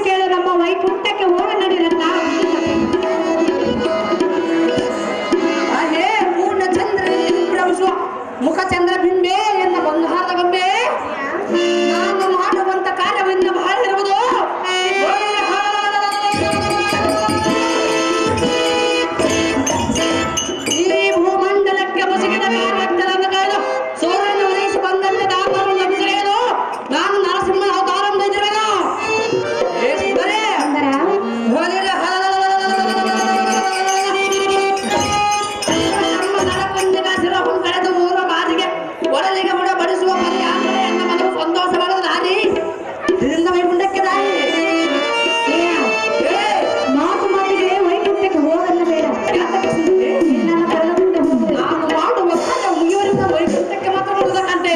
ಕೇಳು ನಮ್ಮ ವೈಕುಂಠಕ್ಕೆ ಹೋಗ ನಡೀರತ್ತ. ಹಾಗೆ ಪೂರ್ಣ ಚಂದ್ರನಲ್ಲಿ ಪ್ರವೇಶಿಸುವ ಮುಖ ಚಂದ್ರ ಬಿಂಬೆ ಎನ್ನ ಬಂಗಾರದ ಗೊಂಬೆ ನಾನು ಮಾಡುವಂತ ಕಾರ್ಯವನ್ನು ಬಹಳ ಇರುವುದು. ಈ ಭೂಮಂಡಲಕ್ಕೆ ಮುಸುಕಿದ ರಕ್ತವನ್ನು ಕಾಯ್ದು ಸೂರ್ಯನ ಉದಯಿಸಿ ಬಂದಂತೆ ದಾಮವನ್ನು ಲಭಿಸಿರುವುದು ನಾನು ನರಸಿಂಹನ ಅವತಾರವನ್ನು ಇದ್ದಿರುವೆನು. ಒಡಲಿಗೆ ಬಡಿಸುವ ಪರ್ಯಾಯ ಮನವು ಸಂತೋಷವಾದ ದಾರಿ ಇದರಿಂದ ವೈಕುಂಠಕ್ಕೆ ದಾರಿ. ಮಾತು ಮಾತಿಗೆ ವೈಕುಂಠಕ್ಕೆ ಹೋಗಲ್ಲ ಬೇಡ. ನಾನು ಮಾಡುವ ಕಾರ್ಯ ಮುಗಿಯುವರಿಂದ ವೈಕುಂಠಕ್ಕೆ ಮಾತ್ರ ಬರುವುದಕ್ಕಂತೆ.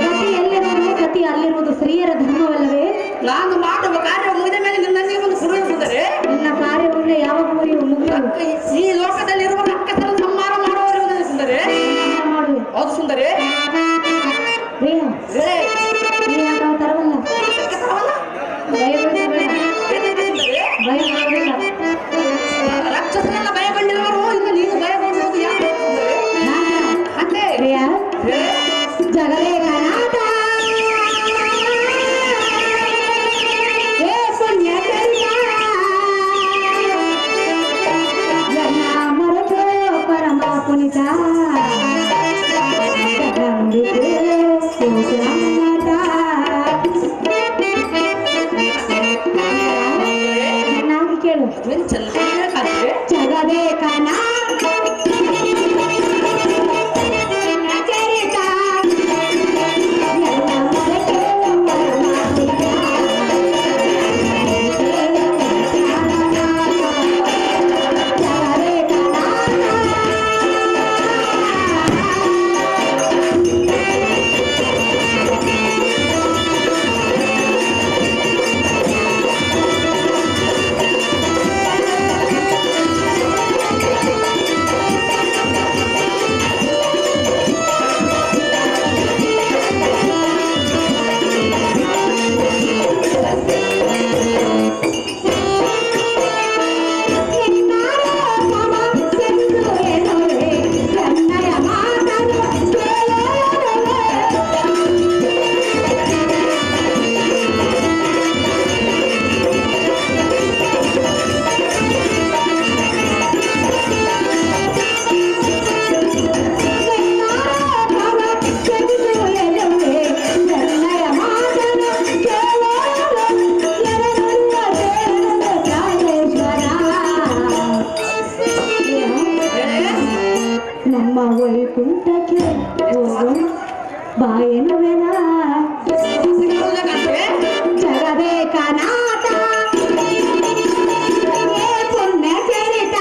ಗತಿ ಎಲ್ಲಿರುವುದು ಗತಿ ಅಲ್ಲಿರುವುದು ಸ್ತ್ರೀಯರ ಧರ್ಮವಲ್ಲವೇ? ನಾನು ಮಾಡುವ ಕಾರ್ಯ ಮುಗಿದ ಮೇಲೆ ನಿನ್ನಲ್ಲಿ ಒಂದು ಸುರುವಿಸುತ್ತದೆ. ನಿನ್ನ ಕಾರ್ಯವನ್ನು ಯಾವಾಗ ಮುಗಿಯುವುದು? ಈ ಲೋಕದಲ್ಲಿರುವ ರಕ್ಕಸರ ಸಂಹಾರ ಮಾಡುವವರೆಗೂ ಸುಂದರೇ. ಹೌದು ಸುಂದರೇ. ತರವಲ್ಲ ರಾಕ್ಷಸನೆಲ್ಲ ಭಯಗೊಂಡಿರುವರು ಇನ್ನು ನೀನು ಭಯಗೊಂಡಿರುವುದು ಯಾಕೆ? ಅಂದ್ರೆ ಜಗಲೇ ಕನಾಟ ಪರಮ ಪುನಿತ ಕೇಳು ಜಗವೇ ಕನಾ ವೈಕುಂಠಕ್ಕೆ ಬಾಯನುವೆನ ಜಗವೇ ಕನಾಟ ಪುಣ್ಯ ಚರಿತ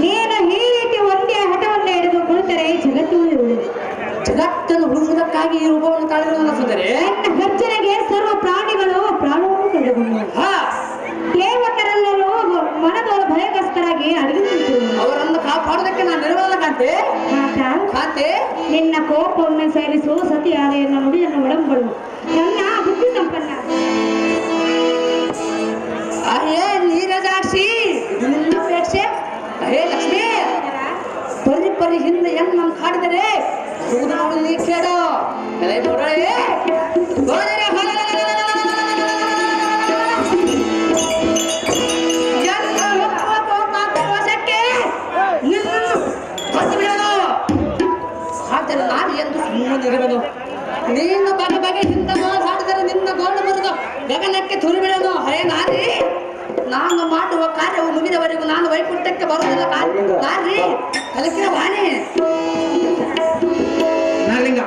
ನೀನು ಈ ರೀತಿ ಒಂದೇ ಹಠವನ್ನು ಹಿಡಿದು ಕುಳಿತರೆ ಜಗತ್ತು ಜಗತ್ತನ್ನು ಹುಡುಕುವುದಕ್ಕಾಗಿ ಈ ರೂಪವನ್ನು ತಾಳಿರುವುದನ್ನು ಸುಂದರಿ. ಗರ್ಜನೆಗೆ ಸರ್ವ ಪ್ರಾಣಿಗಳು ಪ್ರಾಣವನ್ನು ಕಂಡುಕೊಂಡವು. ದೇವತರೆಲ್ಲರೂ ಮನದೊಳ ಭಯಗ್ರಸ್ತರಾಗಿ ಅಡಗಿಸಿದರು. ಕಾಂತೆ ಕಾಂತೆ ನಿನ್ನ ಕೋಪವನ್ನು ಸೇರಿಸು ಸತಿಯಾದ ಎನ್ನ ನುಡಿಯನ್ನು ಒಳಂಬಳು ನನ್ನ ಬುದ್ಧಿ ಸಂಪನ್ನ ಅಹೇ ನೀರಜಾಕ್ಷಿ ಇದು ನಿನ್ನ ಅಪೇಕ್ಷೆ ಅಹೇ ಲಕ್ಷ್ಮಿ ಪರಿ ಪರಿ ಹಿಂದೆ ಹೆಣ್ಣು ನಮ್ ಕಾಡಿದರೆ ಸೂದು ನೋಡು ನೀ ಕೇಳು ಎಲೆ ನೋಡಳೆ ನಾನು ಎಂದು ಸುಮ್ಮನಿರುವೆನು ನೀನು ಬಗೆ ಬಗೆ ಹಿಂದ ಮಾತಾಡಿದರೆ ನಿನ್ನ ಗೋಳು ಬರುದು ಗಗನಕ್ಕೆ ತುರಿ ಬಿಡೋದು ಹೇ ನಾರಿ ನಾನು ಮಾಡುವ ಕಾರ್ಯವು ಮುಗಿದವರೆಗೂ ನಾನು ವೈಕುಂಠಕ್ಕೆ ಬರುವುದಿಲ್ಲ ನಾರಿ ಅದಕ್ಕೆ ವಾಣಿ ನಾಲಿಂಗ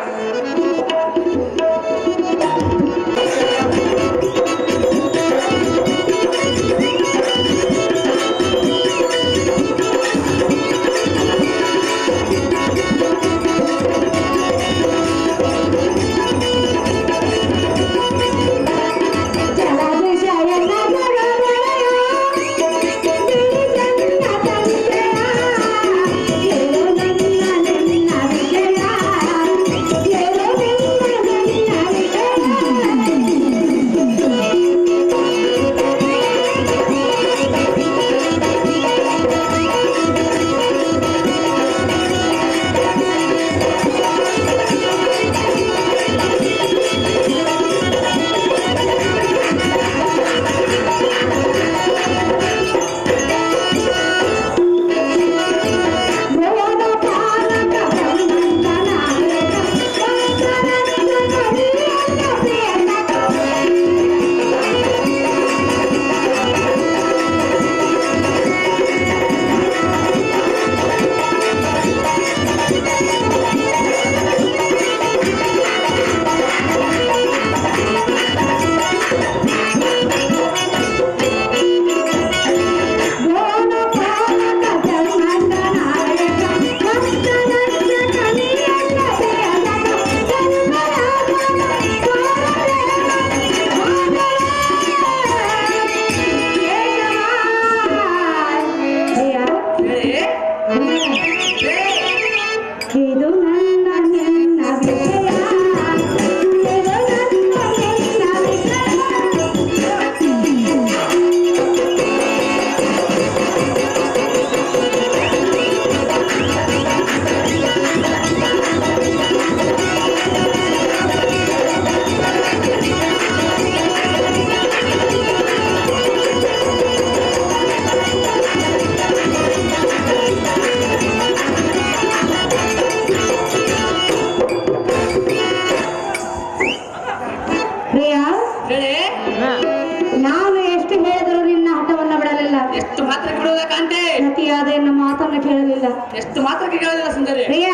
ನಾನು ಎಷ್ಟು ಹೇಳಿದರೂ ನಿನ್ನ ಹಠವನ್ನ ಬಿಡಲಿಲ್ಲ. ಎಷ್ಟು ಮಾತ್ರ ಬಿಡುವುದ ಕಾಂತೆ? ಸತಿಯಾದ ಎನ್ನ ಮಾತನ್ನು ಕೇಳಲಿಲ್ಲ. ಎಷ್ಟು ಮಾತ್ರಕ್ಕೆ ಕೇಳಲಿಲ್ಲ ಸುಂದರಿ? ಪ್ರಿಯ,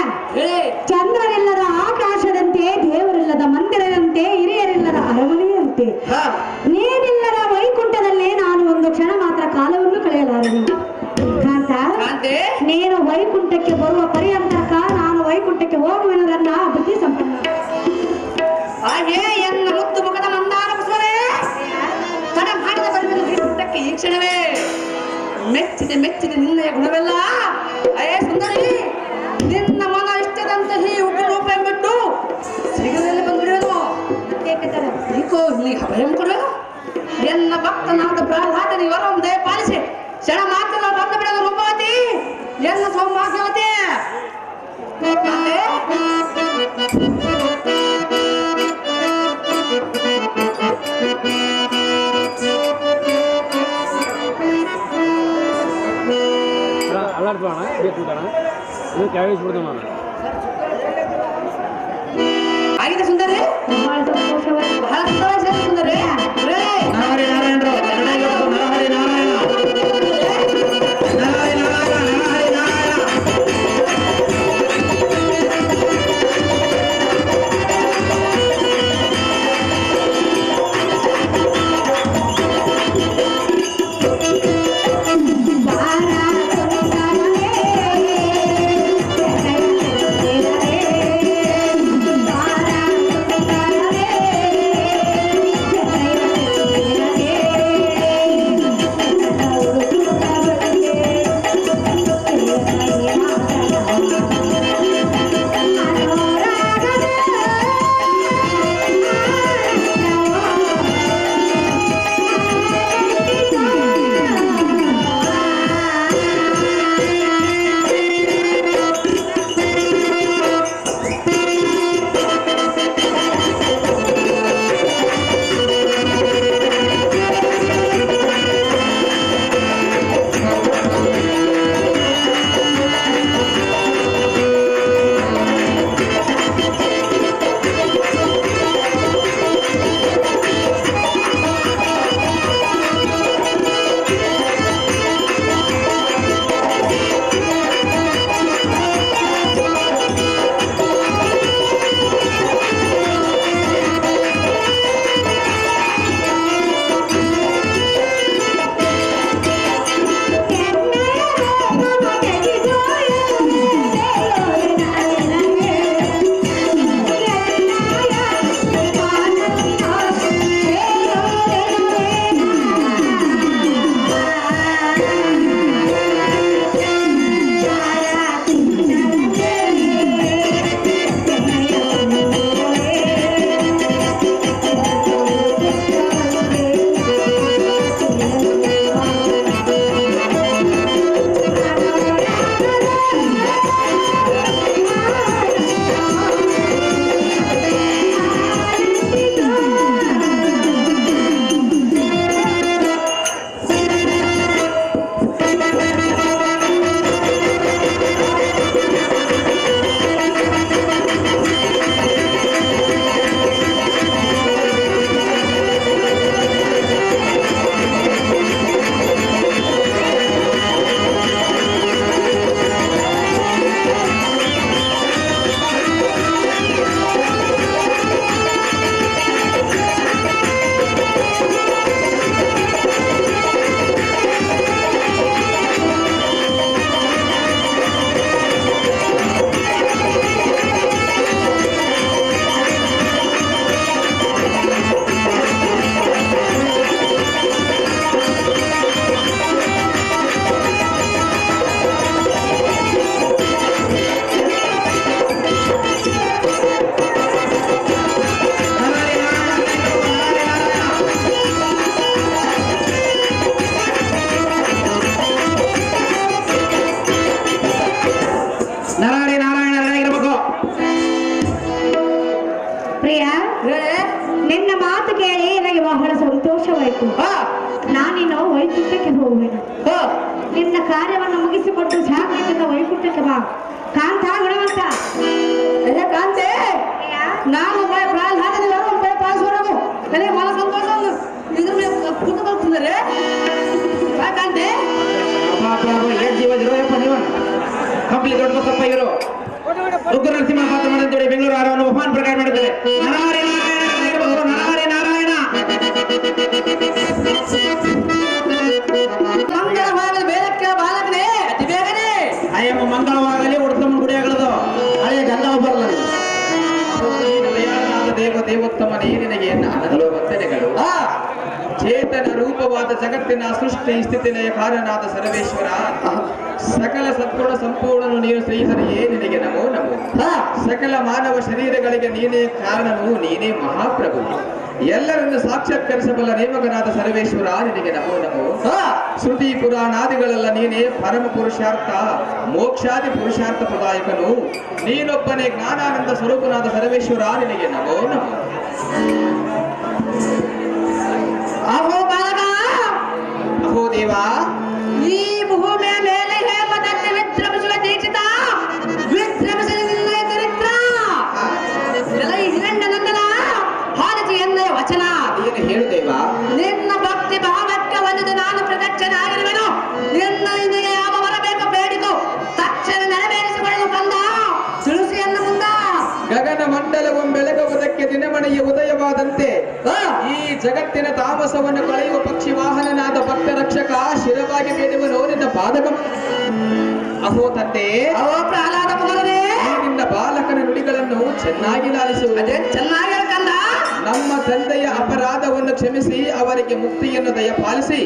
ಚಂದ್ರನಿಲ್ಲದ ಆಕಾಶದಂತೆ, ದೇವರಿಲ್ಲದ ಮಂದಿರದಂತೆ, ಹಿರಿಯರಿಲ್ಲದ ಅರಮನೆಯಂತೆ, ನೀನಿಲ್ಲದ ವೈಕುಂಠದಲ್ಲಿ ನಾನು ಒಂದು ಕ್ಷಣ ಮಾತ್ರ ಕಾಲವನ್ನು ಕಳೆಯಲಾರನು. ಕಾಂತ, ನೀನು ವೈಕುಂಠಕ್ಕೆ ಬರುವ ಪರ್ಯಂತಕ ನಾನು ವೈಕುಂಠಕ್ಕೆ ಹೋಗುವೆನರನ್ನ ಬುದ್ಧಿ ಸಂಪನ್ನ. ಹಾಗೆ ಎನ್ನ ಮುತ್ತು ಮುಖದ ಮಂದಾರ ಬಸವರೇ, ತಡ ಮಾಡಿದ ಬರಬೇಕು ವೈಕುಂಠಕ್ಕೆ ಈ ಕ್ಷಣವೇ. ಮೆಚ್ಚಿದೆ ಮೆಚ್ಚಿದೆ ನಿನ್ನಯ ಗುಣವೆಲ್ಲ. ಅಯ್ಯೇ ಸುಂದರಿ, ನಿನ್ನ ಮನ ಇಷ್ಟದಂತೆ ಈ ಉಪರೂಪ ಎಂಬಿಟ್ಟು ಸಿಗದಲ್ಲಿ ಬಂದ್ಬಿಡುವುದು. ಈಕೋ ನೀ ಭಯಂ ಕೊಡುವುದು. ಎನ್ನ ಭಕ್ತನಾದ ಪ್ರಹ್ಲಾದನಿ ವರಂ ದಯಪಾಲಿಸಿ ಕ್ಷಣ ಮಾತ್ರ ಬಂದು ಬಿಡೋದು ರೂಪವತಿ, ಎನ್ನ ಸೌಭಾಗ್ಯವತಿ. ಅಲ್ಲಾಡ್ತಾಣ ಬೇಕುಂಟಾಣ ಇದು ಕ್ಯಾವೇಜ್ಬಿಡ್ತಾನ ಆಗಿದೆ ಸುಂದರಿ, ಬಹಳ ಸಂತೋಷವಾಗಿದೆ. ಬಹಳ ಸಂತೋಷ ಸುಂದರಿ. ನರಹರಿ ನಾರಾಯಣರು ನರಹರಿ ನಾರಾಯಣ ನರಹರಿ ನಾರಾಯಣ ನರಹರಿ ನಾರಾಯಣ. ವೈಕುಂಠಕ್ಕೆ ಹೋಗುವೆನು. ಹೋ ನಿನ್ನ ಕಾರ್ಯವನ್ನು ಮುಗಿಸಿಕೊಂಡು ಶಾಂತಿಯಿಂದ ವೈಕುಂಠಕ್ಕೆ ಬಾ. ಕಾಂತ ಗುಣವಂತ ಅಯ್ಯ ಕಾಂತೆ ನಾನು ಪ್ರಾಧಾನ್ಯ ಪಾಲ್ಸೋರವು ನನಗೆ ಬಹಳ ಸಂತೋಷ ಇದ್ರ ಮೇಲೆ ಕೂತು ಕಲ್ತಿದ್ದಾರೆ ಕಾಂತೆ ಏನ್ ಜೀವ ಇರೋಯಪ್ಪ ನೀವು ಕಂಪ್ಲಿ ದೊಡ್ಡ ಬಸಪ್ಪ ಇವರು ಉಗ್ರ ನರಸಿಂಹ ಪಾತ್ರ ಮಾಡಿದ್ದೇವೆ ಬೆಂಗಳೂರು ಆರವನ್ನು ಉಪಮಾನ ಪ್ರಕಾರ ಮಾಡಿದ್ದೇವೆ ನರಹರಿ ನಾರಾಯಣ ಮಂಗಳವಾದ ಬೇಲಕ್ಕೆ ಬಾಲಕನೇ ಅತಿ ಬೇಗನೆ ಅಯ್ಯಮ್ಮ ಮಂಗಳವಾಗಲಿ ಉಡ್ತಮ್ಮ ಗುಡಿಯಾಗಳದು ಹಳೆಯ ಗಂಗಾ ಬರಲ್ಲ ದೇವೋತ್ತಮನೇ ನಿನಗೆ ಹಲವು ವಂದನೆಗಳು. ಚೇತನ ರೂಪವಾದ ಜಗತ್ತಿನ ಸೃಷ್ಟಿ ಸ್ಥಿತಿ ಲಯ ಕಾರಣನಾದ ಸರ್ವೇಶ್ವರ ಸಕಲ ಸದ್ಗುಣ ಸಂಪೂರ್ಣನು ನೀನು ಶ್ರೀಹರಿಯೇ ನಿನಗೆ ನಮೋ ನಮೋ. ಸಕಲ ಮಾನವ ಶರೀರಗಳಿಗೆ ನೀನೇ ಕಾರಣನು, ನೀನೇ ಮಹಾಪ್ರಭು. ಎಲ್ಲರನ್ನು ಸಾಕ್ಷಾತ್ಕರಿಸಬಲ್ಲ ನೇಮಕನಾದ ಸರ್ವೇಶ್ವರ ನಿನಗೆ ನಮೋ ನಮೋ. ಶ್ರುತಿ ಪುರಾಣಾದಿಗಳೆಲ್ಲ ನೀನೇ ಪರಮ ಪುರುಷಾರ್ಥ ಮೋಕ್ಷಾದಿ ಪುರುಷಾರ್ಥ ಪ್ರದಾಯಕನು. ನೀನೊಬ್ಬನೇ ಜ್ಞಾನಾನಂದ ಸ್ವರೂಪನಾದ ಸರ್ವೇಶ್ವರ ನಿನಗೆ ನಮೋ ನಮೋ. ಅಹೋ ಬಾಲಕ ಅಹೋ ದೇವ ಈ ಭೂಮಿಯ ಮೇಲೆ ಹೇಮದಲ್ಲಿ ವಿಜೃಂಭಿಸುವ ದೀಕ್ಷಿತ ವಿಜೃಂಭಿಸಲಿ ನಿನ್ನ ಚರಿತ್ರ ಎಲೈ ಹಿರಣ್ಯ ನಂದನ ಹಾಲಜಿ ಎನ್ನಯ ವಚನ ಏನು ಹೇಳು ದೇವ. ನಿನ್ನ ಭಕ್ತಿ ಭಾವಕ್ಕೆ ಒಲಿದು ನಾನು ಪ್ರದಕ್ಷನಾಗಿರುವೆನು. ನಿನ್ನ ನಿನಗೆ ಯಾವ ಬರಬೇಕು ಬೇಡಿಕೋ ತಕ್ಷಣ ನೆರವೇರಿಸಿಕೊಳ್ಳಲು ಬಂದ ತಿಳಿಸಿ ಎನ್ನ ಮುಂದ. ಗಗನ ಮಂಡಲವು ಬೆಳಗುವುದಕ್ಕೆ ದಿನಮಣೆಯ ಉದಯವಾದಂತೆ ಈ ಜಗತ್ತಿನ ತಾಮಸವನ್ನು ಕಳೆಯುವ ಪಕ್ಷಿ ವಾಹನನಾದ ಭಕ್ತ ರಕ್ಷಕ ಶಿರವಾಗಿ ಬೇಡುವನು ನಿನ್ನ ಪಾದಕ. ಅಹೋ ತಂದೆ, ಅವೋ ಪ್ರಹ್ಲಾದ ಕುಮಾರನೇ, ನಿನ್ನ ಬಾಲಕನ ನುಡಿಗಳನ್ನು ಚೆನ್ನಾಗಿ ಲಾಲಿಸುವುದು. ಅದೇ ಚೆನ್ನಾಗಿ ಕಂದ. ನಮ್ಮ ತಂದೆಯ ಅಪರಾಧವನ್ನು ಕ್ಷಮಿಸಿ ಅವರಿಗೆ ಮುಕ್ತಿಯನ್ನು ದಯಪಾಲಿಸಿ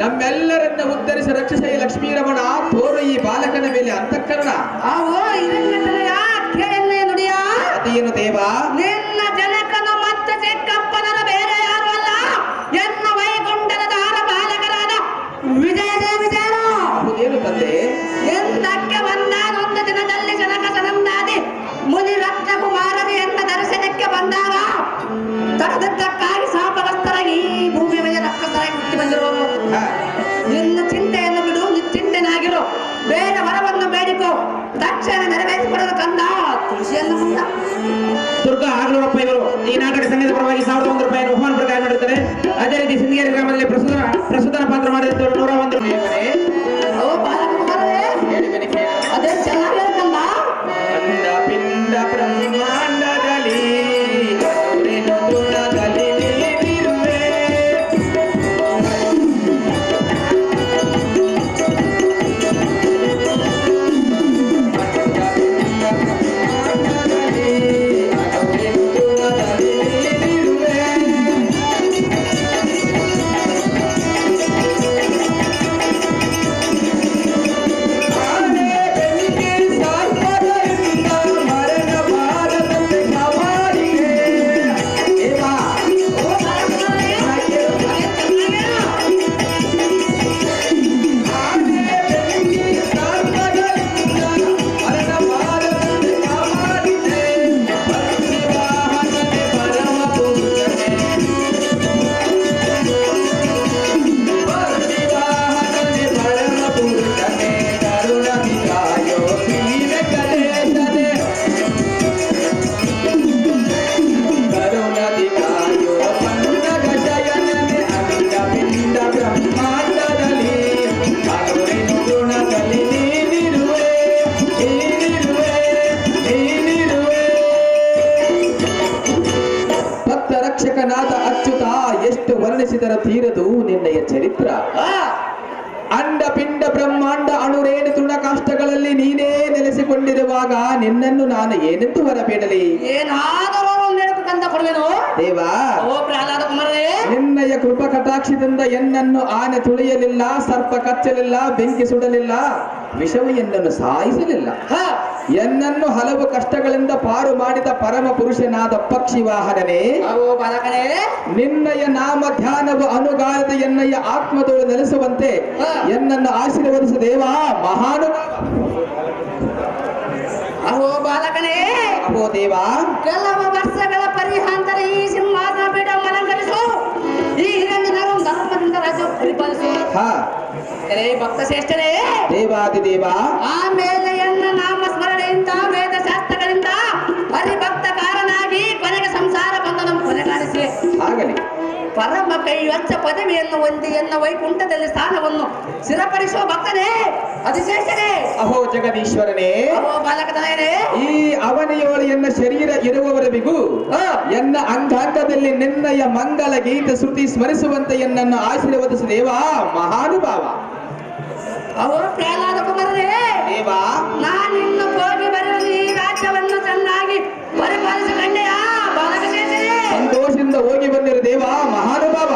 ನಮ್ಮೆಲ್ಲರನ್ನ ಉದ್ಧರಿಸಿ ರಕ್ಷಿಸಿ ಲಕ್ಷ್ಮೀರಮಣ ತೋರು ಈ ಬಾಲಕನ ಮೇಲೆ ಅಂತಃಕರಣ. ಅವೋ ಹಿರಣ್ಯತನಯ ಕೇಳನ್ನೇ ನುಡಿಯ ಅದೇನು ದೇವ. ನಿನ್ನ ಜನಕನು ಮತ್ತು ಚಿಕ್ಕಪ್ಪನರ ಬೇರೆ ಯಾರು ಅಲ್ಲ ಎನ್ನ ವೈಗುಂಠದ ದಾರ ಬಾಲಕರಾದ ವಿಜಯದೇವಿಜಯನು. ಅದೇನು ತಂದೆ. ಎಂದಕ್ಕೆ ಬಂದಾನೊಂದು ದಿನದಲ್ಲಿ ಜನಕ ಸನಂದಾದಿ ಮುನಿ ರತ್ನ ಕುಮಾರರು ಎನ್ನ ದರ್ಶನಕ್ಕೆ ಬಂದಾಗ ತಡದಕ್ಕಾಗಿ ಶಾಪಗ್ರಸ್ತರಾಗಿ ಈ ಭೂಮಿ ಮೇಲೆ ರಕ್ಕಸರಾಗಿ ಹುಟ್ಟಿ ಬಂದಿರುವವರು. ನಿನ್ನ ಚಿಂತೆಯನ್ನು ಬಿಡು, ನಿಶ್ಚಿಂತೆನಾಗಿರು. ಬೇಡ ವರವನ್ನು ಬೇಡಿಕೋ ತಕ್ಷಣ ನೆರವೇರಿಸಿಕೊಡಲು ಕಂದ ತುಳಸಿಯನ್ನು ಮುಂದ. ದುರ್ಗಾ ಆಗ್ಲೂರಪ್ಪ ಇವರು ಈ ನಾಟಕ ಸಂಘದ ಪರವಾಗಿ 1001 ರೂಪಾಯಿ ಉಪಮಾನ ಪ್ರಕಾರ ಮಾಡಿರುತ್ತಾರೆ. ಅದೇ ರೀತಿ ಸಿಂಗೇರಿ ಗ್ರಾಮದಲ್ಲಿ ಪ್ರಸ್ತುತನ ಪಾತ್ರ ಮಾಡಿರುತ್ತಾರೆ 101 ರೂಪಾಯಿ. ಓ ಬಾಲಕ ಕುಮಾರರೇ, ಅದೇ ಚೆನ್ನಾಗಿ ಕಂದ. ಅಂಡ ಪಿಂಡ ಬ್ರಹ್ಮಾಂಡದಲ್ಲಿ ತುಣದಲ್ಲಿ ನೀನಿರುವೆ. ಅಚ್ಯುತ ಎಷ್ಟು ವರ್ಣಿಸಿದರ ತೀರದು ನಿನ್ನಯ ಚರಿತ್ರ. ಅಂಡ ಪಿಂಡ ಬ್ರಹ್ಮಾಂಡ ಅಣುರೇಣು ತೃಣಕಾಷ್ಟಗಳಲ್ಲಿ ನೀನೇ ನೆಲೆಸಿಕೊಂಡಿರುವಾಗ ನಿನ್ನನ್ನು ನಾನು ಏನೆಂದು ಹೊರಬೇಡಲಿ. ಏನಾದರೂ ಕಂದ ಕೊಡುವೆನು ದೇವ. ಓ ಪ್ರಹ್ಲಾದ ಕುಮಾರರೇ, ನಿನ್ನಯ ಕೃಪ ಕಟಾಕ್ಷದಿಂದ ಎನ್ನನ್ನು ಆನೆ ತುಳಿಯಲಿಲ್ಲ, ಸರ್ಪ ಕಚ್ಚಲಿಲ್ಲ, ಬೆಂಕಿ ಸುಡಲಿಲ್ಲ, ವಿಷವು ಎನ್ನನ್ನು ಸಾಯಿಸಲಿಲ್ಲ. ಎನ್ನನ್ನು ಹಲವು ಕಷ್ಟಗಳಿಂದ ಪಾರು ಮಾಡಿದ ಪರಮ ಪುರುಷನಾದ ಪಕ್ಷಿ ವಾಹನನೇ, ಓ ಬಾಲಕನೇ, ನಿನ್ನಯ ನಾಮ ಧ್ಯಾನವು ಅನುಗಾರದ ಎನ್ನಯ ಆತ್ಮದೊಳು ನೆಲೆಸುವಂತೆ ಎನ್ನನ್ನು ಆಶೀರ್ವದಿಸು ದೇವ ಮಹಾನು. ಅಹೋ ಬಾಲಕನೇ, ಅಹೋ ದೇವ, ಕೆಲವು ವರ್ಷಗಳ ಪರಿಹಾಂತರ ಈ ಸಿಂಹಾಸನ ಪೀಠ ಅಲಂಕರಿಸು. ಈ ಹಿರಣ್ಯನರು ಧರ್ಮದಿಂದ ರಾಜ್ಯ ಪರಿಪಾಲನೆ ಆಲಿಸು. ಹಾ ರೇ ಭಕ್ತ ಶ್ರೇಷ್ಠರೇ, ದೇವಾದಿದೇವ ಆಮೇಲೆ ಎನ್ನ ನಾಮ ಸ್ಮರಣೆಯಿಂದ ವೇದ ಶಾಸ್ತ್ರಗಳಿಂದ ಹರಿಭಕ್ತಕಾರನಾಗಿ ಕೊನೆಗೆ ಸಂಸಾರ ಬಂಧನ ಕೊನೆಗಾಣಿಸಿ ಆಗಲಿ. ಪರಮ ಕೈವಚ್ಚ ಪದವಿಯನ್ನು ಹೊಂದಿ ಎನ್ನ ವೈಕುಂಠದಲ್ಲಿ ಸ್ಥಾನವನ್ನು ಸ್ಥಿರಪಡಿಸುವ ಭಕ್ತನೇ ಅಧಿಶೇಷನೇ. ಅಹೋ ಜಗದೀಶ್ವರನೇ, ಅಹೋ ಬಾಲಕತನಯನೇ, ಈ ಅವನಿಯೋಳು ಎನ್ನ ಶರೀರ ಇರುವವರೆಗೂ ಎನ್ನ ಅಂಗಾಂಗದಲ್ಲಿ ನಿನ್ನಯ ಮಂಗಲ ಗೀತ ಶ್ರುತಿ ಸ್ಮರಿಸುವಂತೆ ಎನ್ನನ್ನು ಆಶೀರ್ವದಿಸ ದೇವಾ ಮಹಾನುಭಾವ. ಅಹೋ ಪ್ರಹ್ಲಾದ ಕುಮಾರನೇ, ದೇವಾ ನಾನಿನ್ನು ಹೋಗಿ ಬರಲು ಈ ರಾಜ್ಯವನ್ನು ಚೆನ್ನಾಗಿ ಪರಿಪಾಲಿಸಿಕೊಂಡೆಯ ಬಾಲಕಶೇಷನೇ. ಸಂತೋಷದಿಂದ ಹೋಗಿ ಬಂದಿರು ದೇವಾ ಮಹಾನುಭಾವ.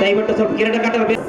ದಯವಿಟ್ಟು ಸ್ವಲ್ಪ ಕಿರೀಟ ಕಟ್ಟಬೇಕು.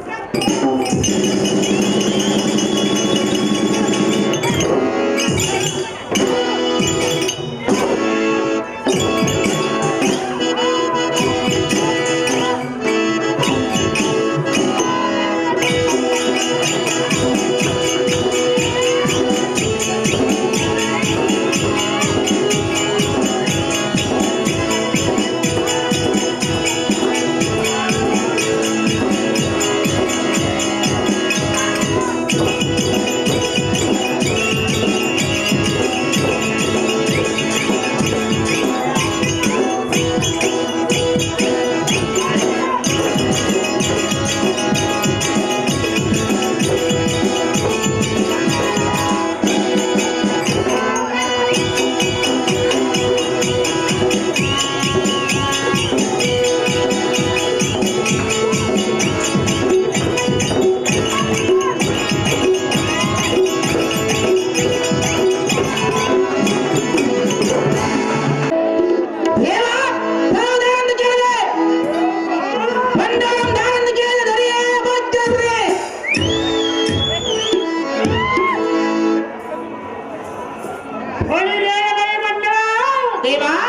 ದೇವಾ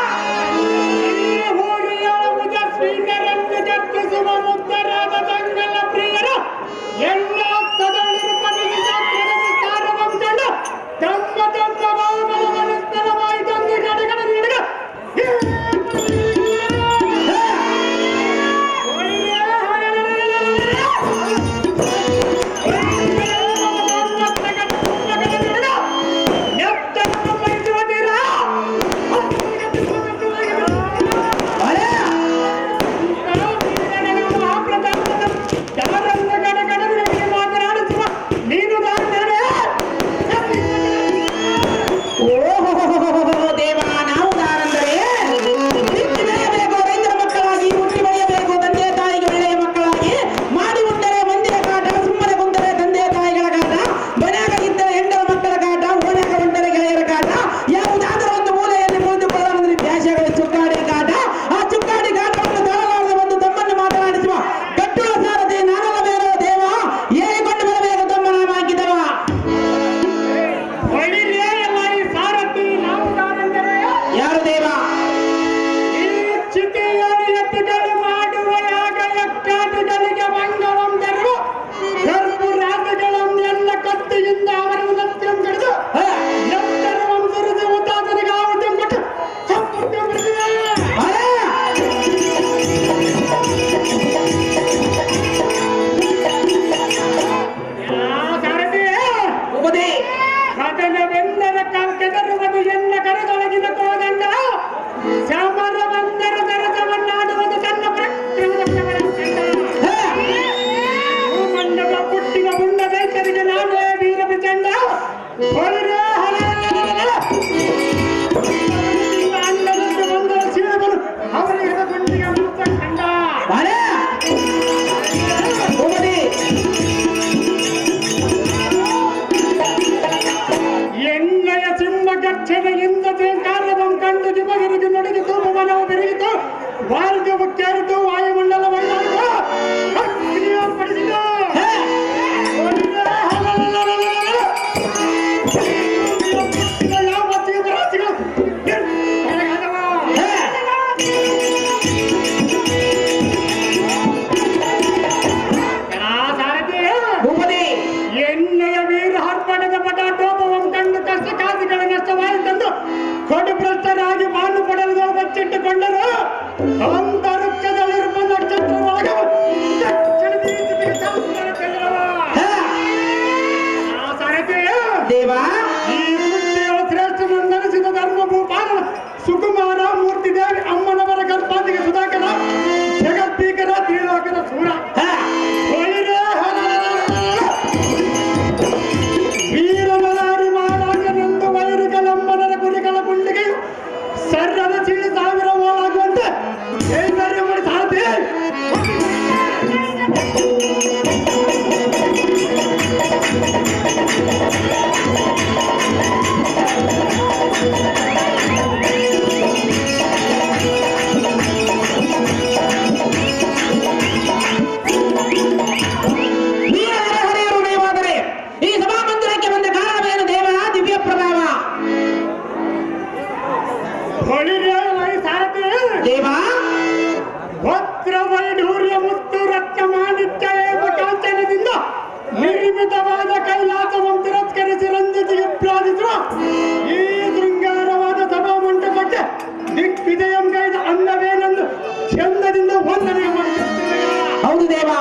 ಹೌದು ದೇವ.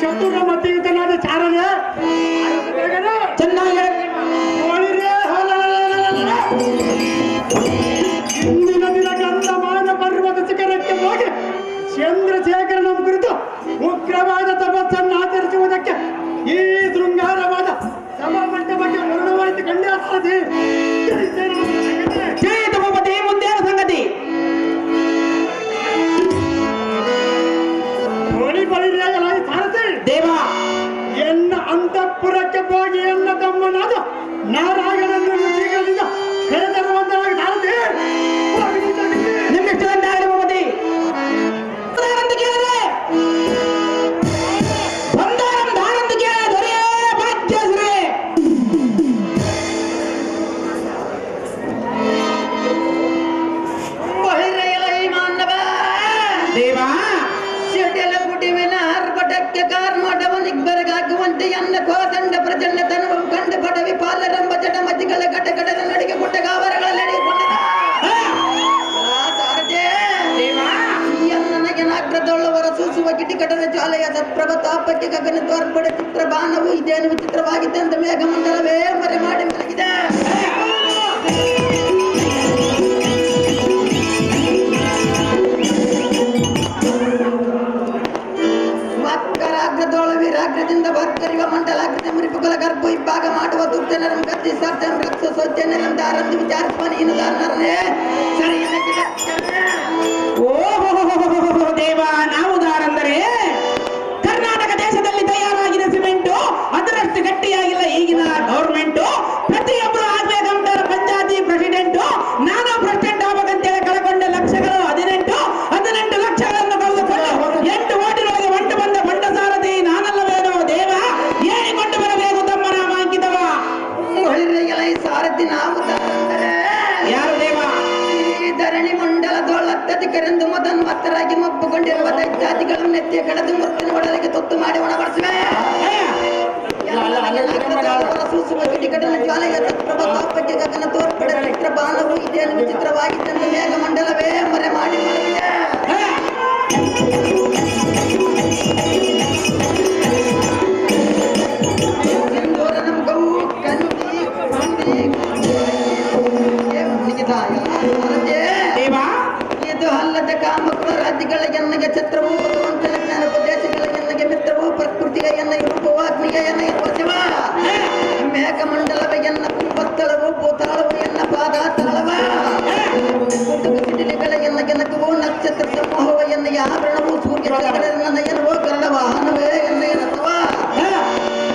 ಚತುರಮತಿಯುತನಾದ ಚಾರನೆ ಚೆನ್ನಾಗಿ ಇಂದಿನ ದಿನ ಗಂಧಮಾನ ಪರ್ವತ ಶಿಖರಕ್ಕೆ ಹೋಗಿ ಚಂದ್ರಶೇಖರನ ಕುರಿತು ಉಗ್ರವಾದ ತಪಸ್ಸನ್ನು ಆಚರಿಸುವುದಕ್ಕೆ ಈ ಶೃಂಗಾರವಾದ ಸಭಾ ಮಂಟಪಕ್ಕೆ ವರ್ಣವಾಯಿತು ಕಂಡೇ ಸಾಧಿ. ತಿಳಿಯಿತು ಭೂಪತಿ, ಮುಂದೇನು ಸಂಗತಿ? ಬಳಿಯಾಗಲಾಗಿ ಸಾರಥಿ ದೇವ, ಎನ್ನ ಅಂತಃಪುರಕ್ಕೆ ಹೋಗಿ ಎನ್ನ ತಮ್ಮನಾದ ನಾರಾಯಣನನ್ನು ಶೀಘ್ರದಿಂದ ಕರೆತರುವಂತಾಗಿ ಸಾರಥಿ. ನಿಮ್ಮಿಷ್ಟದಂತಾಗಲಿ ಭೂಪತಿ. ಬಂದಾರಂತ ಕೇಳಿದ್ರೆ ದೊರೆಯೇ ಭಾಗ್ಯಶ್ರೀ. ದೇವ, ಕಾರ್ಮಾಟವನಿಬ್ಬರಿಗಾಗುವಂತೆ ಎನ್ನ ಕೋದಂಡ ಪ್ರಚಂಡ ತನವು ಕಂಡ ಪಡವಿ ಪಾಲರಂಬ ಜಟಮತಿಗಳ ಘಟಕಡದ ನಡಿಗೆ ಪುಟ್ಟಗಾವರಗಳಲ್ಲಿ ನನಗೆ ನಾಗ್ರದೊಳ್ಳವರ ಸೂಸುವ ಕಿಟಿಕಟದ ಜ್ವಾಲೆಯ ಸತ್ಪ್ರಭ ತಾಪಕ್ಕೆ ಗಗನ ತೋರ್ಪಡೆ ಚಿತ್ರ ಬಾಣವು ಇದೇನು ವಿಚಿತ್ರವಾಗಿದೆ ಅಂತ ಮೇಘಮಂಡಲವೇ ಮರೆ ಮಾಡಿ ಮಲಗಿದೆ. ವೀರಾಗ್ರದಿಂದ ಭರ್ಕರಿವ ಮಂಡಲಾಗ್ರತೆ ಮುರಿಪುಗಳ ಗರ್ಭ ಇಬ್ಬಾಗ ಮಾಡುವ ದುರ್ಜನರಂ ಗದ್ದಿ ಸಾಧ್ಯಂ ರಕ್ಷ ಸೌಜನ್ಯರಂ ದಾರಂದು ವಿಚಾರಿಸುವ ನೀನು ದಾರನರೇ ಸರಿ. ಓಹೋ ದೇವ, ನಾವು ದಾರಂದರೆ ಕರ್ನಾಟಕ ದೇಶದಲ್ಲಿ ತಯಾರಾಗಿದ ಸಿಮೆಂಟು ಅದರಷ್ಟು ಗಟ್ಟಿಯಾಗಿಲ್ಲ ಈಗಿನ ಗೌರ್ಮೆಂಟು. ಪ್ರತಿಯೊಬ್ಬರು ಆಗ್ಬೇಕಂತಾರೆ ಪಂಚಾಯತಿ ಪ್ರೆಸಿಡೆಂಟು. ನಾನು ಪ್ರೆಸಿಡೆಂಟ್ ಆಗ್ಬೇಕಂತೇಳಿ ಕಳಕೊಂಡ ಲಕ್ಷಗಳು 18 ಲಕ್ಷಗಳನ್ನು ಕಳೆದುಕೊಂಡು 8 ಓಟಿನೊಳಗೆ ಒಂಟು ಬಂದ ಬಂಡ ಸಾರಥಿ ನಾನಲ್ಲವೇನೋ ದೇವ. ಹೇಳಿಕೊಂಡು ಬರಬೇಕು ತಮ್ಮ ನಾಮಾಂಕಿತವ. ಸಾರಥಿ ನಾವು ದಾರಂದರೆ ಯಾರು ದೇವ? ಧರಣಿ ಮಂಡಲದೊಳ್ಳತ್ತಧಿಕರೆಂದು ಮದನ್ಮತ್ತರಾಗಿ ಮಬ್ಬುಕೊಂಡಿರುವ ದೈತ್ಯಾದಿಗಳನ್ನು ನೆತ್ತಿಯ ಕಳೆದು ಮುತ್ತಿನ ಒಡಲಿಗೆ ತುತ್ತು ಮಾಡಿ ಒಣಗೊಳಿಸುವೆ. ಸೂಸುವ ಕಿಟಿಕಟನ ಜ್ವಾಲೆಯ ಸತ್ಪ್ರಭ ತಾಪಕ್ಕೆ ಗಗನ ತೋರ್ಪಡೆ ಚಿತ್ರ ಬಾಣವು ಇದೇನು ವಿಚಿತ್ರವಾಗಿತ್ತೆಂದು ಮೇಘಮಂಡಲವೇ ಮರೆ ಮಾಡಿ ಮಲಗಿದೆ. ಸಿಂಧೂರನ ಮುಖವು ಇದು ಅಲ್ಲದ ಕಾಮಕುಲ ರಾಜ್ಯಗಳ ಎನ್ನಗೆ ಛತ್ರವು ಭಗವಂತನ ಜ್ಞಾನೋಪದೇಶಗಳ ಎನ್ನಗೆ ಮಿತ್ರವು ಪ್ರಕೃತಿಯ ಎನ್ನ ರೂಪವು ಅಗ್ನಿಯ ಎನ್ನ ವಚವ ಮೇಘಮಂಡಲವ ಎನ್ನ ಕುಂಭಸ್ಥಳವು ಭೂತಾಳವು ಎನ್ನ ಪಾದಾತಾಳವ ಕಿಟಿಲಿಗಳ ಎನ್ನ ಗೆನಕವು ನಕ್ಷತ್ರ ಸಮೂಹವ ಎನ್ನ ಆಭರಣವು ಸೂರ್ಯ ನನ್ನ ಎನ್ನುವ ಗರಡ ವಾಹನವೇ ಎನ್ನ ರಥವ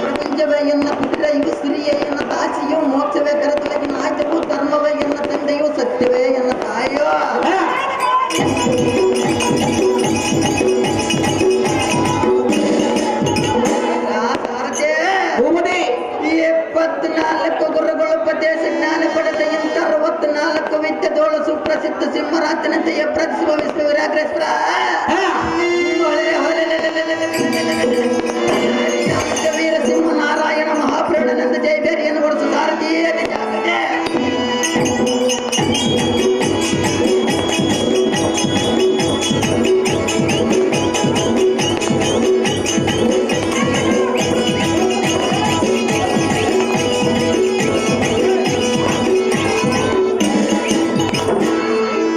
ಪ್ರಪಂಚವೇ ಎನ್ನ ಪುತ್ರ ಇವು ಸ್ತ್ರೀಯೇ ಎನ್ನ ದಾಸಿಯು ಮೋಕ್ಷವೇ ಕರೆತೊಳಗಿನ ಆಚವು ಧರ್ಮವೇ ಎನ್ನ ತಂದೆಯು ಸತ್ಯವೇ ಎನ್ನ ತಾಯಿಯೋ. ಭೂಪತಿ, 74 ಗುರುಗಳು ಉಪದೇಶ ಜ್ಞಾನ ಪಡೆದ ಇಂಥ 64 ವಿದ್ಯೆದೋಳು ಸುಪ್ರಸಿದ್ಧ ಸಿಂಹರಾಜನಂತೆಯ ಪ್ರತಿಸುವ ವಿಶ್ವವಿರಾಗ್ರೇಶ್ವರ ವೀರ ಸಿಂಹ ನಾರಾಯಣ ಮಹಾಪ್ರಾಣನಂದ ಜಯಬೇರಿಯನ್ನು ಓಡಿಸು ಸಾರಥಿ ಜಾಗ್ರತೆ.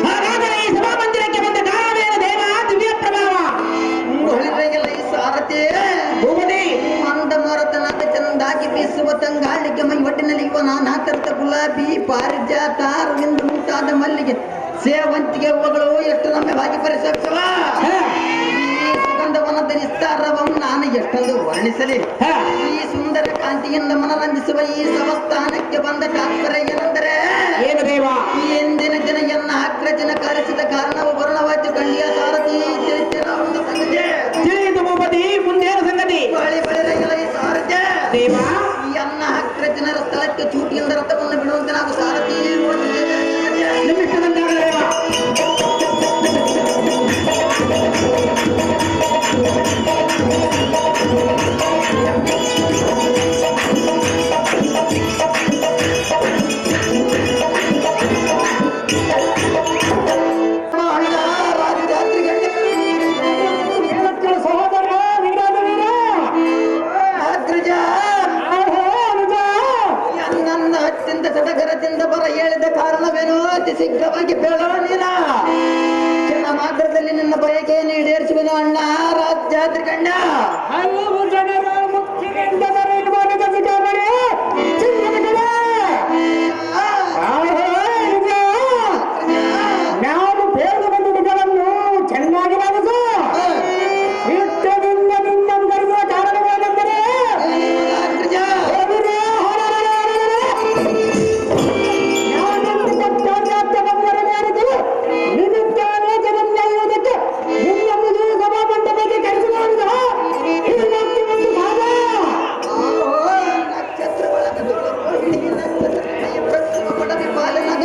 ಹಾಗಾದರೆ ಈ ಸಭಾಮಂದಿರಕ್ಕೆ ಬಂದ ಕಾರಣವೇನು ದೇವ? ದಿವ್ಯ ಪ್ರಭಾವ. ಸಾರಥಿ ಭೂಪತಿ, ಮಂದ ಮರತನಾದ ಚಂದಾಗಿ ಬೀಸುವ ತಂಗಾಳಿಗೆ ಮೈ ಒಟ್ಟಿನಲ್ಲಿ ಇವ ನಾನಾ ತರದ ಗುಲಾಬಿ ಪಾರಿಜಾತ ಅರವಿಂದ ಮುಂತಾದ ಮಲ್ಲಿಗೆ ಸೇವಂತಿಗೆ ಹೂವುಗಳು ಎಷ್ಟು ರಮ್ಯವಾಗಿ ಪರಿಸರಿಸುವ ಈ ಸುಗಂಧವನದ ನಿಸ್ತಾರವಂ ನಾನು ಎಷ್ಟೊಂದು ವರ್ಣಿಸಲಿ. ಈ ಸುಂದರ ಕಾಂತಿಯಿಂದ ಮನರಂಜಿಸುವ ಈ ಸಮಸ್ಥಾನಕ್ಕೆ ಬಂದ ತಾತ್ಪರ್ಯ ಏನೆಂದರೆ ಏನು ದೇವ? ಎಂದಿನ ದಿನ ಎನ್ನ ಅಗ್ರಜನ ಕರೆಸಿದ ಕಾರಣವು ವರ್ಣವಾದ್ಯ ಕಂಡಿಯ ಸಾರಥಿ ಒಂದು ಸಂಗತಿ ತಿಳಿಯಿತು ಭೂಪತಿ, ಮುಂದೇನು ಸಂಗತಿ? ಬಳಿ ಬಳಿರಗಲ ಈ ಸಾರಥ್ಯ ದೇವ, ಈ ಅನ್ನ ಅಗ್ರಜನರ ಸ್ಥಳಕ್ಕೆ ಚೂಟಿಯಿಂದ ರಥವನ್ನು ಬಿಡುವಂತೆ ನಾವು ಸಾರಥಿ ನಿಮ್ಮಿಷ್ಟದಂತಾಗಲಿ ದೇವ. ಕಳಿಸೋ ಮಾತಾಡ್ರಿ ಗಂಡ ಹಲವು ಜನರ ಮುಕ್ತಿಗೆಂದ ನಿರ್ಮಾಣದ ಸಿಕ್ಕಾಪಡೆ ಚಿನ್ನದ ನಾನು ಬೇಡ ಬಂದುಗಳನ್ನು ಚೆನ್ನಾಗಿ ನಡೆಸು ಇಷ್ಟದಿಂದ ನಿನ್ನ ಕರೆಯುವ ಕಾರಣವೇನೆಂದರೆ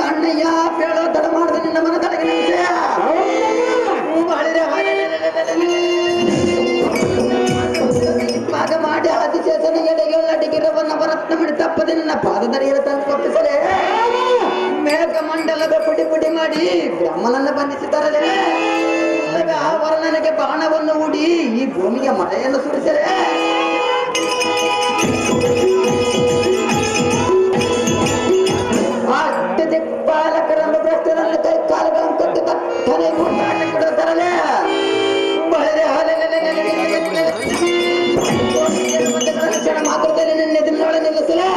ಅಣ್ಣಯ್ಯ ಬೇಡೋ ತಡ ಮಾಡಿದ ನಿನ್ನ ಮನ ತಲೆಗೆ ಭಾಗ ಮಾಡಿ ಆದಿಶೇಷನ ಎಡೆಗಳ ಡಿಗಿರವನ್ನ ವರತ್ನ ಮಾಡಿ ತಪ್ಪದೆ ನನ್ನ ಪಾದದರಿಯರ ತಂದು ತಪ್ಪಿಸಲೇ ಮೇಘ ಮಂಡಲದ ಪುಡಿ ಪುಡಿ ಮಾಡಿ ಬ್ರಹ್ಮನನ್ನ ಬಂಧಿಸಿದ್ದಾರಲೇ ಆ ವರ್ಣನಿಗೆ ಬಾಣವನ್ನು ಹೂಡಿ ಈ ಭೂಮಿಗೆ ಮಳೆಯನ್ನು ಸುರಿಸಲೇ ದಿಕ್ಪಾಲಕರನ್ನು ಭ್ರಷ್ಟರನ್ನು ಕೈ ಕಾಲುಗಳನ್ನು ಕಟ್ಟಿ ಕತ್ತನೆ ಕೊಡುತ್ತಾರಲೇ ಮಾತೃದಲ್ಲಿ ನಿನ್ನೆ ದಿನಗಳ ನಿಲ್ಲಿಸಲೇ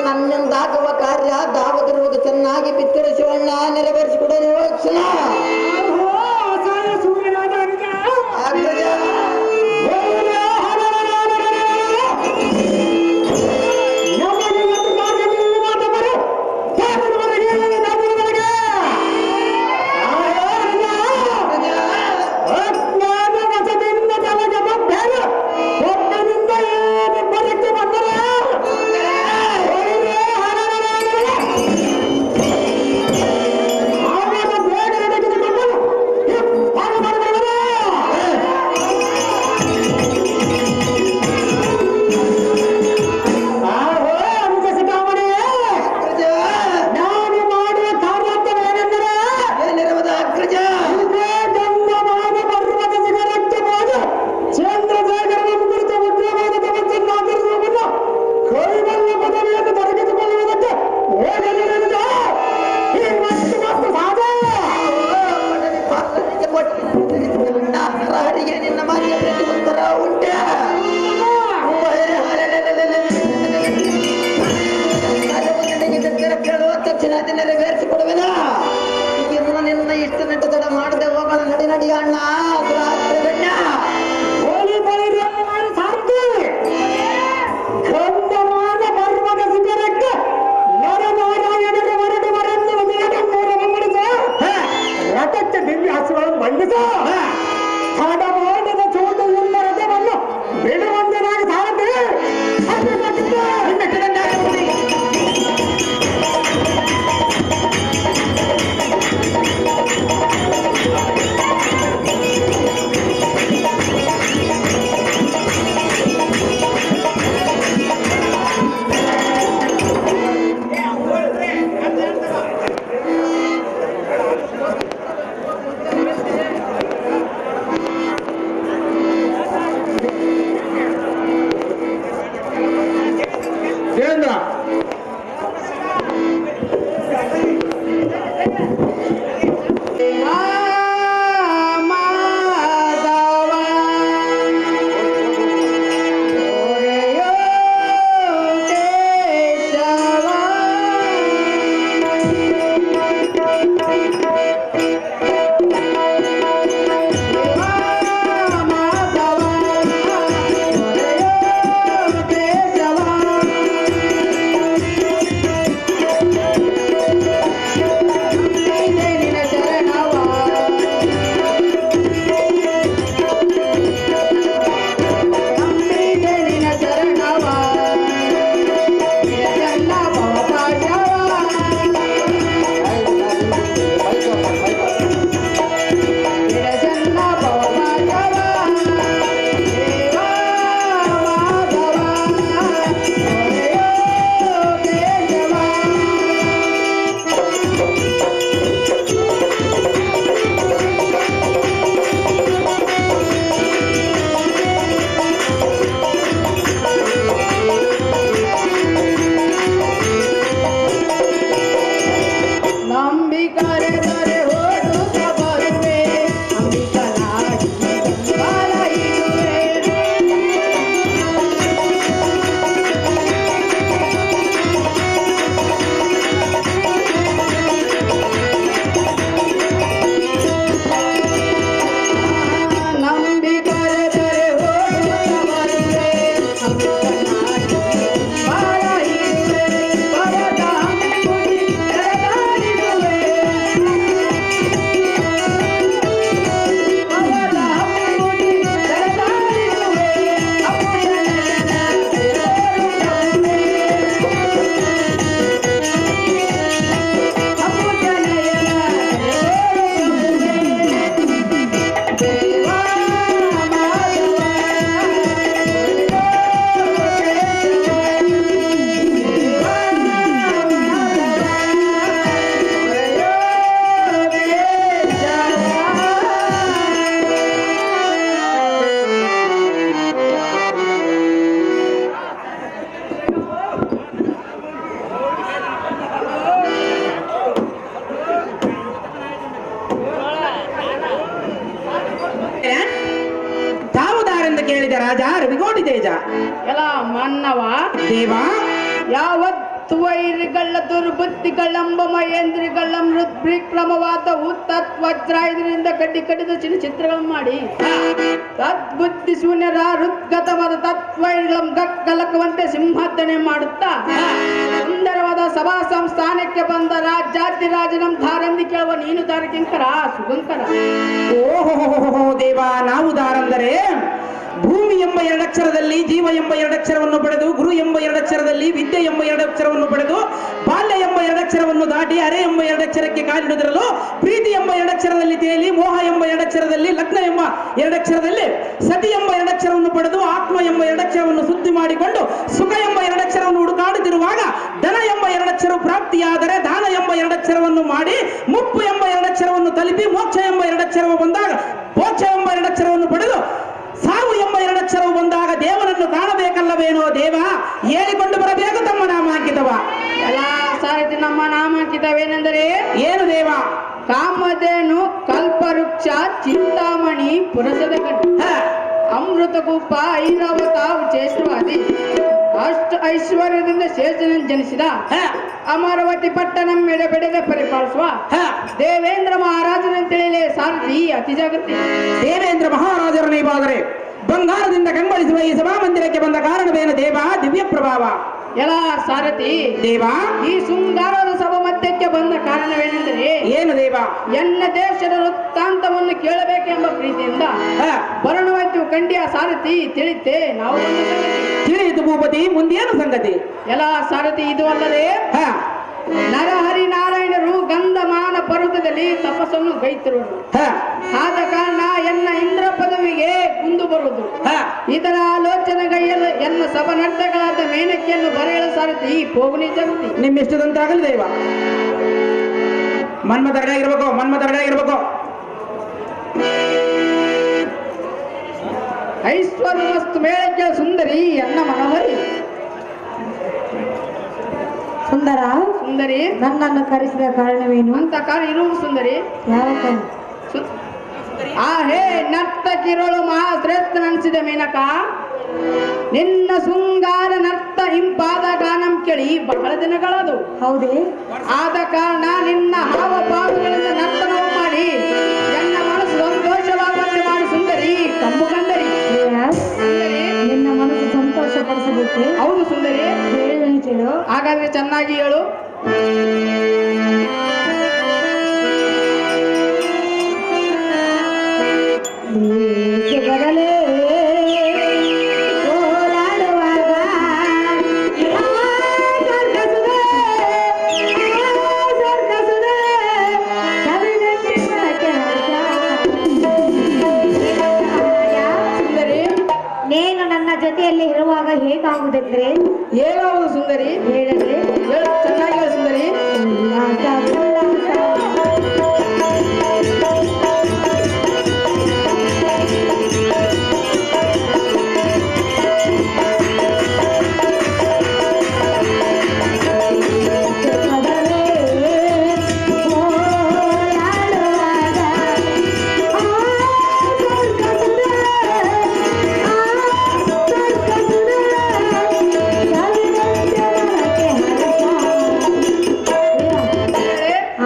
ನನ್ನಿಂದಾಗುವ ಕಾರ್ಯ ದಾವದಿರುವುದು ಚೆನ್ನಾಗಿ ಬಿತ್ತಿರ ಶಿವಣ್ಣ ನೆರವೇರಿಸಿಕೊಡ ಕ್ಷಣ ಸೂರ್ಯನಾದ ತೇಜ ರಾಜ ರವಿಗೋಡಿ ತೇಜ ಎಲ್ಲ ಮನ್ನವ ದೇವ ಯಾವತ್ತು ವೈರಿಗಳ ದುರ್ಬುದ್ಧಿಗಳೆಂಬ ಮಹೇಂದ್ರಿಗಳ ಮೃದ್ವಿಕ್ರಮವಾದ ತತ್ವಜ್ರ ಇದರಿಂದ ಕಡ್ಡಿ ಕಡಿದ ಚಿತ್ರಗಳನ್ನು ಮಾಡಿ ತದ್ಬುದ್ಧಿ ಶೂನ್ಯರ ಹೃದ್ಗತವಾದ ತತ್ವೈರ್ಗಳ ಗಕ್ಕಲಕುವಂತೆ ಸಿಂಹಾಸನೆ ಮಾಡುತ್ತಾ ಸುಂದರವಾದ ಸಭಾ ಸಂಸ್ಥಾನಕ್ಕೆ ಬಂದ ರಾಜ್ಯಾಧಿರಾಜನಂ ಧಾರಂದಿ ಕೇಳುವ ನೀನು ದಾರಕಿಂಕರ ಸುಗಂಕರ. ಓಹೋ ದೇವ ನಾವು ದಾರಂದರೆ ಭೂಮಿ ಎಂಬ ಎರಡಕ್ಷರದಲ್ಲಿ ಜೀವ ಎಂಬ ಎರಡಕ್ಷರವನ್ನು ಪಡೆದು ಗುರು ಎಂಬ ಎರಡಕ್ಷರದಲ್ಲಿ ವಿದ್ಯೆ ಎಂಬ ಎರಡಕ್ಷರವನ್ನು ಪಡೆದು ಬಾಲ್ಯ ಎಂಬ ಎರಡಕ್ಷರವನ್ನು ದಾಟಿ ಅರೆ ಎಂಬ ಎರಡಕ್ಷರಕ್ಕೆ ಕಾಲಿಡುವುದರಲ್ಲೂ ಪ್ರೀತಿ ಎಂಬ ಎರಡಕ್ಷರದಲ್ಲಿ ತೇಲಿ ಮೋಹ ಎಂಬ ಎರಡಕ್ಷರದಲ್ಲಿ ಲಗ್ನ ಎಂಬ ಎರಡಕ್ಷರದಲ್ಲಿ ಸತಿ ಎಂಬ ಎರಡಕ್ಷರವನ್ನು ಪಡೆದು ಆತ್ಮ ಎಂಬ ಎರಡಕ್ಷರವನ್ನು ಶುದ್ಧಿ ಮಾಡಿಕೊಂಡು ಸುಖ ಎಂಬ ಎರಡಕ್ಷರವನ್ನು ಹುಡುಕಾಡುತ್ತಿರುವಾಗ ಧನ ಎಂಬ ಎರಡಕ್ಷರ ಪ್ರಾಪ್ತಿಯಾದರೆ ದಾನ ಎಂಬ ಎರಡಕ್ಷರವನ್ನು ಮಾಡಿ ಮುಪ್ಪು ಎಂಬ ಎರಡಕ್ಷರವನ್ನು ತಲುಪಿ ಮೋಕ್ಷ ಎಂಬ ಎರಡಕ್ಷರವು ಬಂದಾಗ ಮೋಕ್ಷ ಎಂಬ ಎರಡಕ್ಷರವನ್ನು ಪಡೆದು ಸಾವು ಎಂಬ ಎರಡಕ್ಷರವು ಬಂದಾಗ ದೇವನನ್ನು ಕಾಣಬೇಕಲ್ಲವೇನೋ ದೇವ ಹೇಳಿಕೊಂಡು ಬರಬೇಕು ತಮ್ಮ ನಾಮಾಂಕಿತವ. ಎಲ್ಲ ಸಾರಥಿ ನಮ್ಮ ನಾಮಾಂಕಿತವೇನೆಂದರೆ ಏನು ದೇವ? ಕಾಮಧೇನು ಕಲ್ಪವೃಕ್ಷ ಚಿಂತಾಮಣಿ ಪುರಸದ ಗಂಟು ಅಮೃತಕೂಪ ಐರಾವತ ಚೇಶ್ವಾದಿ ಅಷ್ಟ ಐಶ್ವರ್ಯದಿಂದ ಶೇಷನ ಜನಿಸಿದ ಅಮರವತಿ ಪಟ್ಟಣ ಬೆಡೆದ ಪರಿಪಾಲಿಸುವ ದೇವೇಂದ್ರ ಮಹಾರಾಜರಂತೇಳಿ ಸಾರಥಿ ಅತಿ ಜಾಗೃತಿ. ದೇವೇಂದ್ರ ಮಹಾರಾಜರ ನೀವಾದರೆ ಬಂಗಾರದಿಂದ ಕಂಗೊಳಿಸುವ ಈ ಸಭಾ ಮಂದಿರಕ್ಕೆ ಬಂದ ಕಾರಣವೇನು ದೇವ? ದಿವ್ಯ ಪ್ರಭಾವ. ಎಲ್ಲ ಸಾರಥಿ ದೇವ ಈ ಶೃಂಗಾರದ ಸಭಾ ಮಧ್ಯಕ್ಕೆ ಬಂದ ಕಾರಣವೇನೆಂದರೆ ಏನು ದೇವ? ಎನ್ನ ದೇಶದ ವೃತ್ತಾಂತವನ್ನು ಕೇಳಬೇಕೆಂಬ ಪ್ರೀತಿಯಿಂದ ವರ್ಣವಾಯ್ತು ಕಂಡಿಯ ಸಾರಥಿ ತಿಳಿತೆ ನಾವು ತಿಳಿಯಿತು ಭೂಪತಿ, ಮುಂದೇನು ಸಂಗತಿ? ಎಲ್ಲ ಸಾರಥಿ ಇದು ಅಲ್ಲದೆ ನರಹರಿ ನಾರಾಯಣರು ಗಂಧಮಾನ ಪರ್ವತದಲ್ಲಿ ತಪಸ್ಸನ್ನು ಗೈತಿರುವರು. ಆದ ಕಾರಣ ಎನ್ನ ಇಂದ್ರ ಪದವಿಗೆ ಕುಂದು ಬರುವುದು. ಇದರ ಆಲೋಚನೆಗೈಯಲು ಎನ್ನ ಸಭಾನರ್ತಗಳಾದ ಮೇನಕೆಯನ್ನು ಬರೆಯಲು ಸಾರಥಿ ಪೋಗುನಿ ಜಗತಿ. ನಿಮ್ಮಿಷ್ಟದಂತಾಗಲಿ ದೇವ. ಮನ್ಮಥರ್ಗಾಗಿರ್ಬೇಕು, ಮನ್ಮಥರ್ಗಾಗಿರ್ಬೇಕು. ಐಶ್ವರ್ಯ ಮಸ್ತು ಮೇಳಕ್ಕೆ ಸುಂದರಿ ಎನ್ನ ಮನೋಹರಿ. ಸುಂದರ ಸುಂದರಿ ನನ್ನನ್ನು ಕರೆಸಿದ ಕಾರಣವೇನು? ಅಂತ ಕಾರಣ ಇರುವುದು ಸುಂದರಿ. ಯಾವ ಕಾರಣ? ಆ ಹೇ ನರ್ತಕಿರಳು ಮಹಾಶ್ರೇಷ್ಠ ನೆನೆಸಿದ ಮೇನಕ, ನಿನ್ನ ಶೃಂಗಾರ ನರ್ತ ಇಂಪಾದ ಗಾನಂ ಕೇಳಿ ಬಹಳ ದಿನಗಳದು. ಹೌದೇ? ಆದ ಕಾರಣ ನಿನ್ನ ಹಾವಭಾವಗಳಿಂದ ನರ್ತನವು ಮಾಡಿ ನನ್ನ ಮನಸ್ಸು ಸಂತೋಷವಾಗುವಂತೆ ಮಾಡಿ ಸುಂದರಿ ಕಂಬು ಕಂದರಿ. ನಿನ್ನ ಮನಸ್ಸು ಸಂತೋಷ ಪಡಿಸಬೇಕು. ಹೌದು ಸುಂದರಿ, ಹೇಳು. ಹಾಗಾದ್ರೆ ಚೆನ್ನಾಗಿ ಹೇಳು. ಬರಲೇ ನೀನು ನನ್ನ ಜೊತೆಯಲ್ಲಿ ಇರುವಾಗ ಹೇಗಾಗುವುದೆಂದ್ರೆ ಏನಾವುದು ಸುಂದರಿ? ಹೇಳಿದ್ರೆ ಚೆನ್ನಾಗಿ ಹೇಳು ಸುಂದರಿ.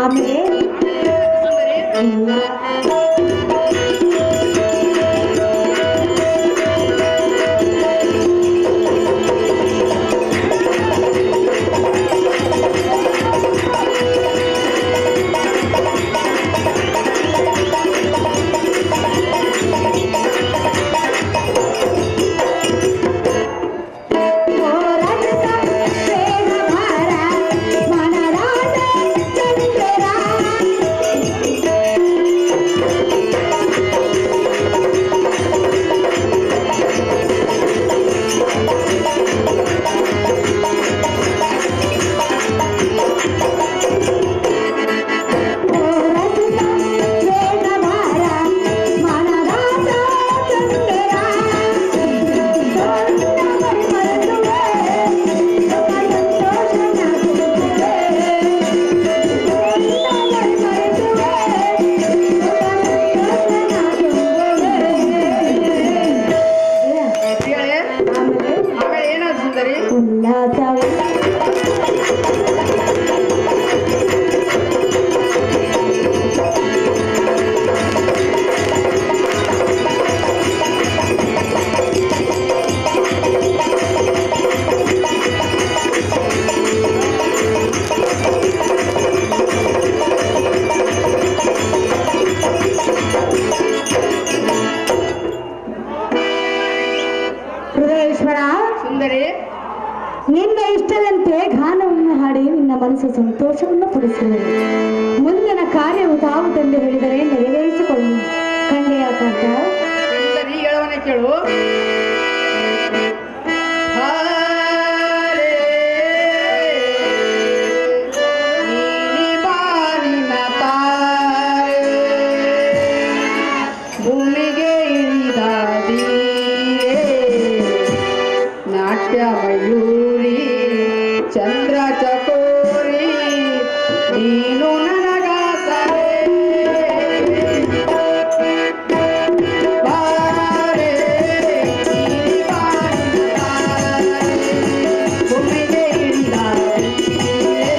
ಆಮೇಲೆ ಹೃದಯೇಶ್ವರ, ಸುಂದರಿ, ನಿನ್ನ ಇಷ್ಟದಂತೆ ಗಾನವನ್ನು ಹಾಡಿ ನಿನ್ನ ಮನಸ್ಸು ಸಂತೋಷವನ್ನು ಪಡಿಸುವುದು. ಮುಂದಿನ ಕಾರ್ಯವು ತಾವುದೆಂದು ಹೇಳಿದರೆ ನೆರವೇರಿಸಿಕೊಳ್ಳಿ. ಕಂಡೆಯ ಕಾಂತ. ಸುಂದರಿ ಹೇಳುವನೆ ಕೇಳು. ಭೂಮಿಗೆ ಇಳಿದ ನಾಟ್ಯ ಮಯೂರಿ ಚಂದ್ರ ಚಕೋರಿ ನೀನು ನನಗಾಸರೆ ಬಾರೆ ನೀಲಿ ಬಾರಿನ ತಾರೆ. ಭೂಮಿಗೆ ಇಳಿದ ನಾಟ್ಯ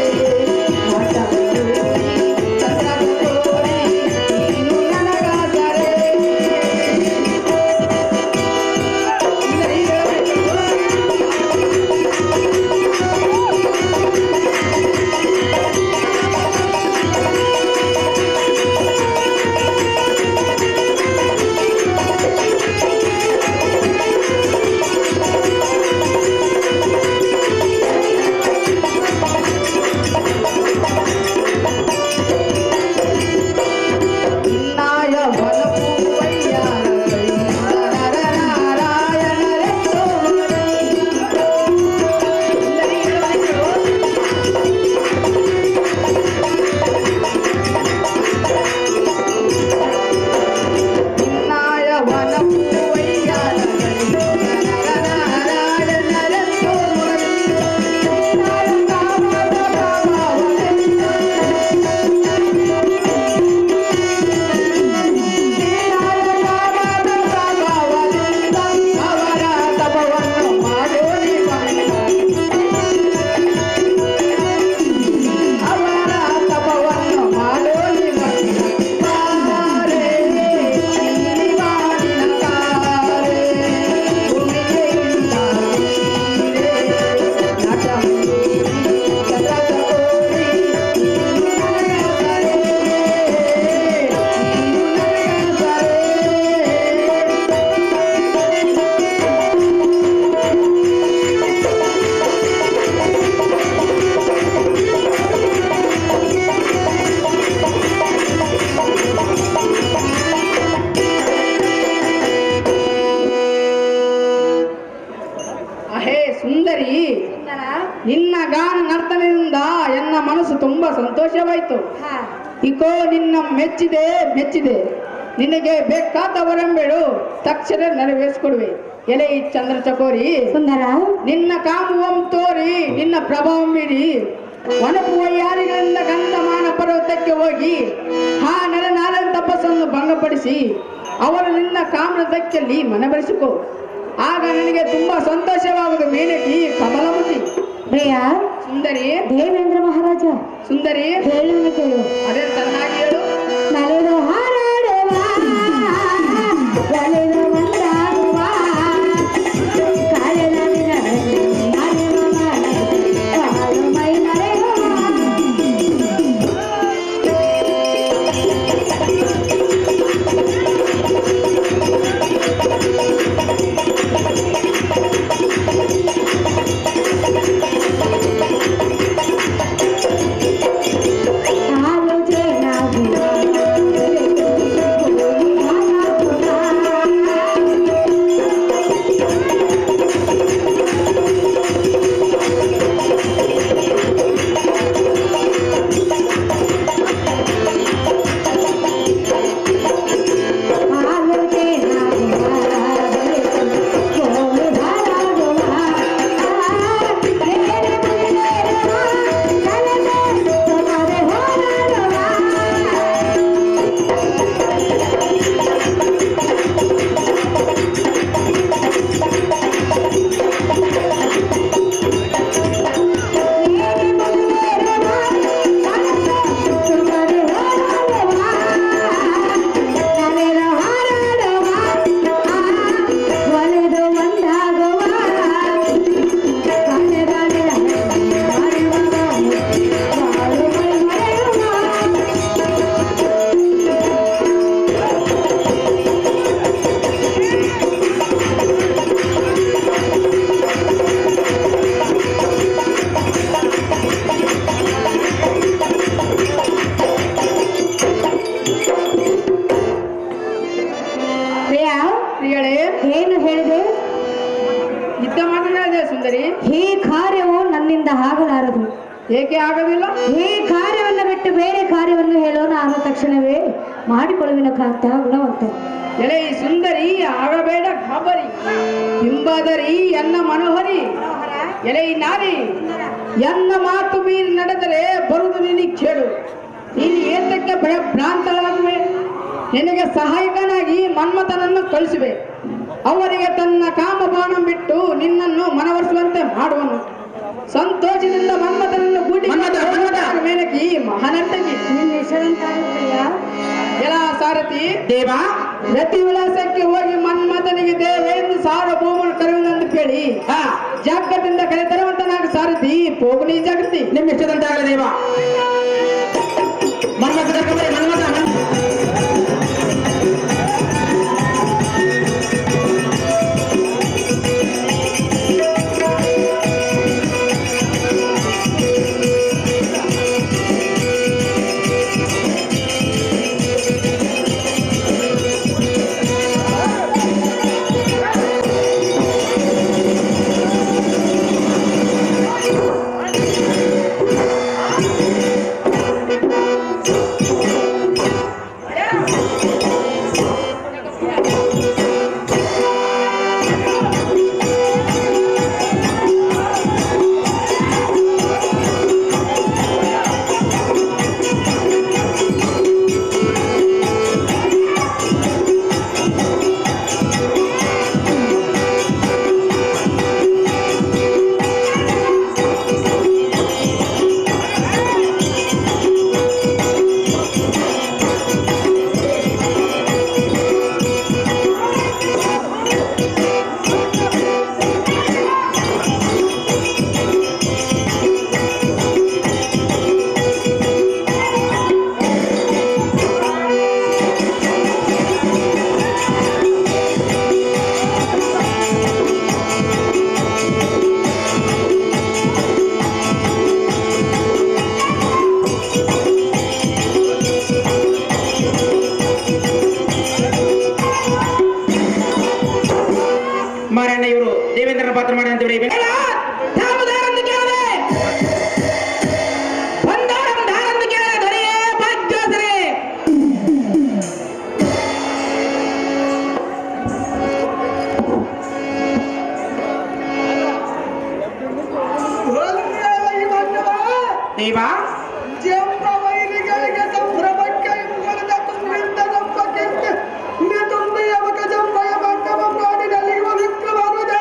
ಮಯೂರಿ ಚಂದ್ರ ಚಕೋರಿ ನೀನು ನನಗಾಸರೆ. ಸುಂದರಿ, ನಿನ್ನ ಗಾನ ನರ್ತನದಿಂದ ಎನ್ನ ಮನಸ್ಸು ತುಂಬಾ ಸಂತೋಷವಾಯಿತು. ಇಕೋ ನಿನ್ನ ಮೆಚ್ಚಿದೆ. ನಿನಗೆ ಬೇಕಾದ ವರಂಬೇಡು, ತಕ್ಷಣ ನೆರವೇರಿಸಿಕೊಡುವೆ. ಎಲೆ ಈ ಚಂದ್ರ ಚಕೋರಿ ಸುಂದರ, ನಿನ್ನ ಕಾಮುವಂ ತೋರಿ ನಿನ್ನ ಪ್ರಭಾವಂ ಬೀರಿ ಒಣಪುವ ಯಾರಿಗಳಿಂದ ಗಂಧಮಾನ ಪರ್ವತಕ್ಕೆ ಹೋಗಿ ಆ ನರನಾರಾಯಣ ತಪಸ್ಸನ್ನು ಭಂಗಪಡಿಸಿ ಅವರು ನಿನ್ನ ಕಾಮನದಕ್ಕಲ್ಲಿ ಮನಬರಿಸಿಕೋ. ಆಗ ನನಗೆ ತುಂಬಾ ಸಂತೋಷವಾಗುವುದು. ಮೇನಕಿ ಕಮಲಮತಿ. ಪ್ರಿಯ ಸುಂದರಿ, ದೇವೇಂದ್ರ ಮಹಾರಾಜ ಸುಂದರಿ ಹೇಳುವ ಕೇಳು. ಅದೇ ಚೆನ್ನಾಗಿ ಹೇಳು. ನಲಿದು ಹಾರಾಡುವ ನಲಿದು ಒಂದಾಗುವ ಕಾಯದ ಕಾಳು ಮೈ ಮರೆಯುವ. ಹಾಲು ಜೇನಾಗುವ ಸುಂದರಿ? ಈ ಕಾರ್ಯವು ನನ್ನಿಂದ ಆಗಲಾರದು. ಏಕೆ ಆಗಲಿಲ್ಲ? ಈ ಕಾರ್ಯವನ್ನು ಬಿಟ್ಟು ಬೇರೆ ಕಾರ್ಯವನ್ನು ಹೇಳೋ ನಾನು ತಕ್ಷಣವೇ ಮಾಡಿಕೊಳ್ಳುವಿನ ಕಾಂತ ಗುಣವಂತ. ಎಲೆ ಈ ಸುಂದರಿ ಆಗಬೇಡ ಗಾಬರಿ, ಹಿಂಬಾದರಿ ಎನ್ನ ಮನೋಹರಿ. ಎಲೆ ಈ ನಾರಿ, ಎನ್ನ ಮಾತು ಮೀರಿ ನಡೆದರೆ ಬರುವುದು ನಿನಗೆ ಕೇಳು. ನೀನು ಏತಕ್ಕೆ ಭ್ರಾಂತಳಾಗುವೆ? ನಿನಗೆ ಸಹಾಯಕನಾಗಿ ಮನ್ಮಥನನ್ನು ಕಳಿಸುವೆ. ಅವರಿಗೆ ತನ್ನ ಕಾಮಬಾಣ ಬಿಟ್ಟು ನಿನ್ನನ್ನು ಮನವರಿಸುವಂತೆ ಮಾಡುವನು. ಸಂತೋಷದಿಂದ ಮನ್ಮಥನನ್ನು ಗೂಡಿ ಮೇಲಕಿ ಮಹಾನರ್ತಕಿ. ನಿನ್ನ ಹೆಸರಂತಾಗುತ್ತಯ್ಯ? ಎಲ ಸಾರಥಿ ದೇವ, ರತಿ ವಿಳಾಸಕ್ಕೆ ಹೋಗಿ ಮನ್ಮಥನಿಗೆ ದೇವೇಂದ್ರ ಸಾರ್ವಭೌಮನ ಕರೆಯುವುದೆಂದು ಕೇಳಿ ಜಾಗೃತಿಯಿಂದ ಕರೆ ತರುವಂತನಾಗ ಸಾರಥಿ ಪೋಗನಿ ಜಾಗೃತಿ. ನಿಮ್ಮ ಇಷ್ಟದಂತಾಗಲಿ ದೇವ. ಮನ್ಮಥ ಕರ್ಕೊಂಬರಿ, ಮನ್ಮಥ ಮಾರಣ್ಣ ಇವರು ದೇವೇಂದ್ರನ ಪಾತ್ರ ಮಾಡಿ ಅಂತ ಹೇಳಿ ದೇವ ವೈರಿಗಳಿಗೆ ಸಂಭ್ರಮಕ್ಕೆ ಇಂಗುಳದ ತುಂಬಿದ್ದ ದಪ್ಪಕ್ಕಿಂತ ತುಂಬಿ ಅವಕ ಜಂಬಯ ಬಂಧವ ಮಾಡಿನಲ್ಲಿ ವಿಕ್ರಮರುದ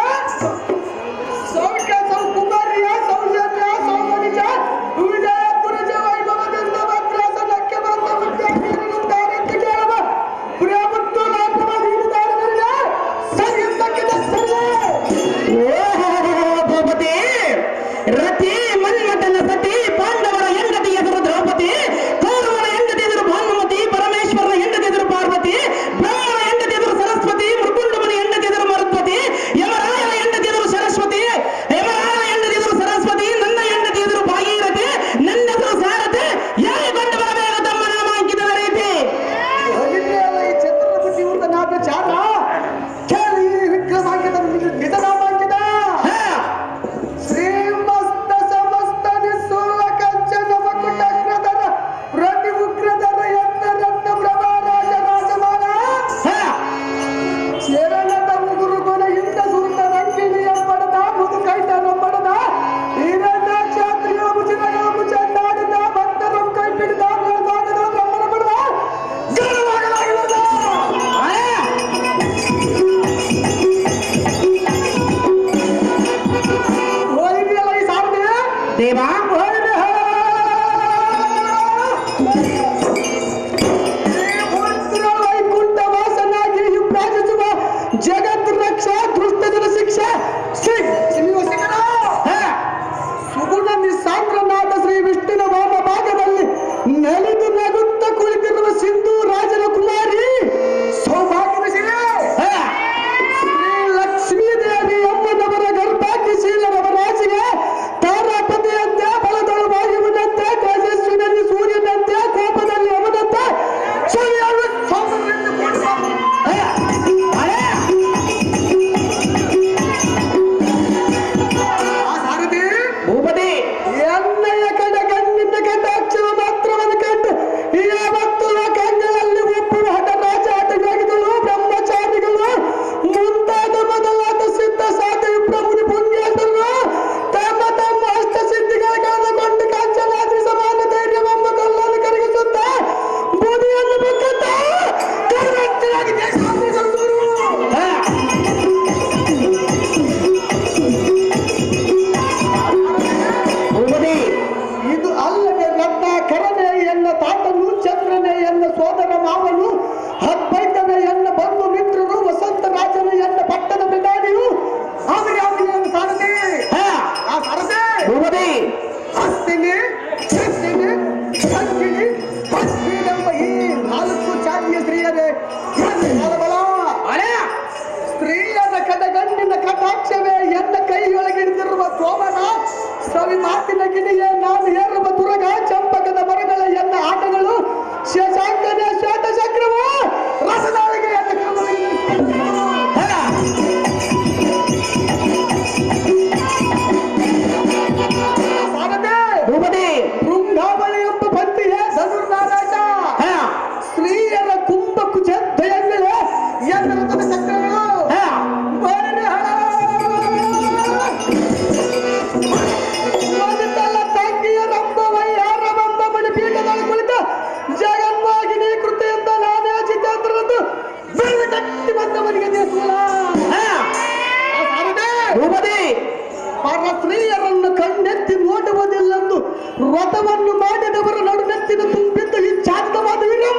ಸೌಖ್ಯ ಪರಸ್ತ್ರೀಯರನ್ನು ಕಣ್ಣೆತ್ತಿ ನೋಡುವುದಿಲ್ಲೆಂದು ವ್ರತವನ್ನು ಮಾಡಿದವರ ನಡುನೆತ್ತಿನ ತುಂಬಿದ್ದು ಈ ಚಾಂದವಾದ ವೀರಂ